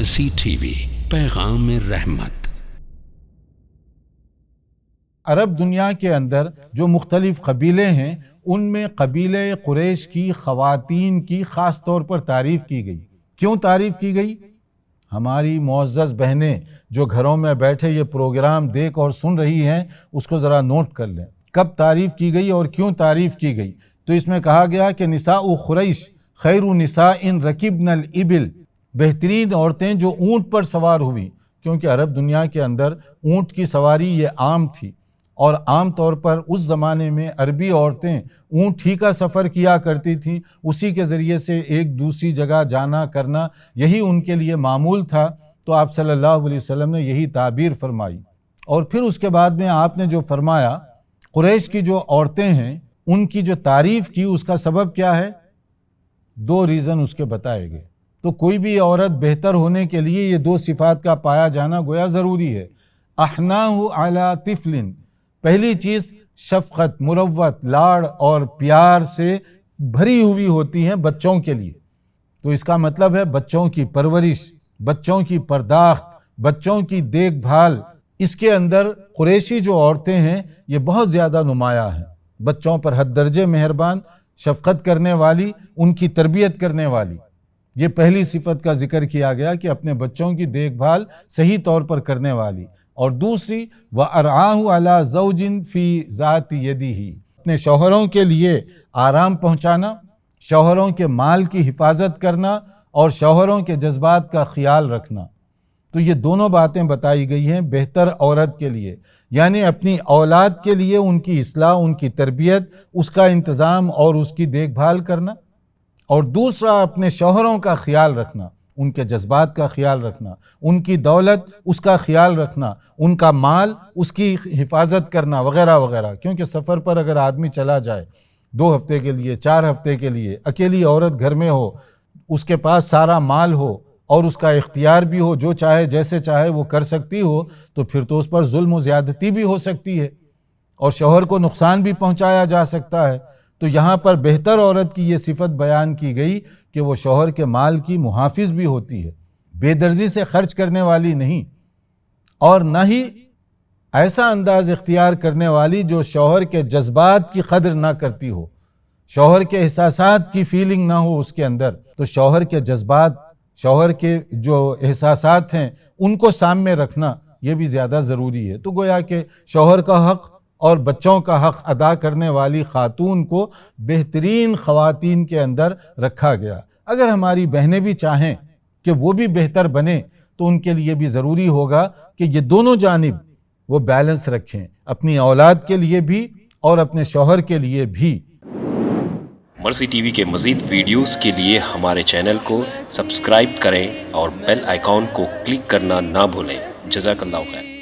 مرسی T V, پیغام رحمت۔ عرب دنیا کے اندر جو مختلف قبیلے ہیں، ان میں قبیلہ قریش کی خواتین کی خاص طور پر تعریف کی گئی۔ کیوں تعریف کی گئی؟ ہماری معزز بہنیں جو گھروں میں بیٹھے یہ پروگرام دیکھ اور سن رہی ہیں، اس کو ذرا نوٹ کر لیں، کب تعریف کی گئی اور کیوں تعریف کی گئی۔ تو اس میں کہا گیا کہ نساء قریش خیر نساء رکبن الابل، بہترین عورتیں جو اونٹ پر سوار ہوئی، کیونکہ عرب دنیا کے اندر اونٹ کی سواری یہ عام تھی، اور عام طور پر اس زمانے میں عربی عورتیں اونٹ ہی کا سفر کیا کرتی تھیں، اسی کے ذریعے سے ایک دوسری جگہ جانا کرنا یہی ان کے لیے معمول تھا۔ تو آپ صلی اللہ علیہ وسلم نے یہی تعبیر فرمائی، اور پھر اس کے بعد میں آپ نے جو فرمایا قریش کی جو عورتیں ہیں ان کی جو تعریف کی، اس کا سبب کیا ہے؟ 2 ریزن اس کے بتائے گئے۔ تو کوئی بھی عورت بہتر ہونے کے لیے یہ 2 صفات کا پایا جانا گویا ضروری ہے۔ احناہ علی طفل، پہلی چیز شفقت، مروت، لاڑ اور پیار سے بھری ہوئی ہوتی ہیں بچوں کے لیے۔ تو اس کا مطلب ہے بچوں کی پرورش، بچوں کی پرداخت، بچوں کی دیکھ بھال، اس کے اندر قریشی جو عورتیں ہیں یہ بہت زیادہ نمایاں ہیں، بچوں پر حد درجے مہربان، شفقت کرنے والی، ان کی تربیت کرنے والی۔ یہ پہلی صفت کا ذکر کیا گیا کہ اپنے بچوں کی دیکھ بھال صحیح طور پر کرنے والی۔ اور دوسری وَأَرْعَاهُ عَلَى زَوْجٍ فِي ذَاتِ يَدِهِ، اپنے شوہروں کے لیے آرام پہنچانا، شوہروں کے مال کی حفاظت کرنا اور شوہروں کے جذبات کا خیال رکھنا۔ تو یہ دونوں باتیں بتائی گئی ہیں بہتر عورت کے لیے، یعنی اپنی اولاد کے لیے ان کی اصلاح، ان کی تربیت، اس کا انتظام اور اس کی دیکھ بھال کرنا، اور دوسرا اپنے شوہروں کا خیال رکھنا، ان کے جذبات کا خیال رکھنا، ان کی دولت اس کا خیال رکھنا، ان کا مال اس کی حفاظت کرنا وغیرہ وغیرہ۔ کیونکہ سفر پر اگر آدمی چلا جائے 2 ہفتے کے لیے، 4 ہفتے کے لیے، اکیلی عورت گھر میں ہو، اس کے پاس سارا مال ہو اور اس کا اختیار بھی ہو، جو چاہے جیسے چاہے وہ کر سکتی ہو، تو پھر تو اس پر ظلم و زیادتی بھی ہو سکتی ہے اور شوہر کو نقصان بھی پہنچایا جا سکتا ہے۔ تو یہاں پر بہتر عورت کی یہ صفت بیان کی گئی کہ وہ شوہر کے مال کی محافظ بھی ہوتی ہے، بے دردی سے خرچ کرنے والی نہیں، اور نہ ہی ایسا انداز اختیار کرنے والی جو شوہر کے جذبات کی قدر نہ کرتی ہو، شوہر کے احساسات کی فیلنگ نہ ہو اس کے اندر۔ تو شوہر کے جذبات، شوہر کے جو احساسات ہیں ان کو سامنے رکھنا یہ بھی زیادہ ضروری ہے۔ تو گویا کہ شوہر کا حق اور بچوں کا حق ادا کرنے والی خاتون کو بہترین خواتین کے اندر رکھا گیا۔ اگر ہماری بہنیں بھی چاہیں کہ وہ بھی بہتر بنیں تو ان کے لیے بھی ضروری ہوگا کہ یہ دونوں جانب وہ بیلنس رکھیں، اپنی اولاد کے لیے بھی اور اپنے شوہر کے لیے بھی۔ مرسی ٹی وی کے مزید ویڈیوز کے لیے ہمارے چینل کو سبسکرائب کریں اور بیل آئیکن کو کلک کرنا نہ بھولیں۔ جزاک اللہ خیر۔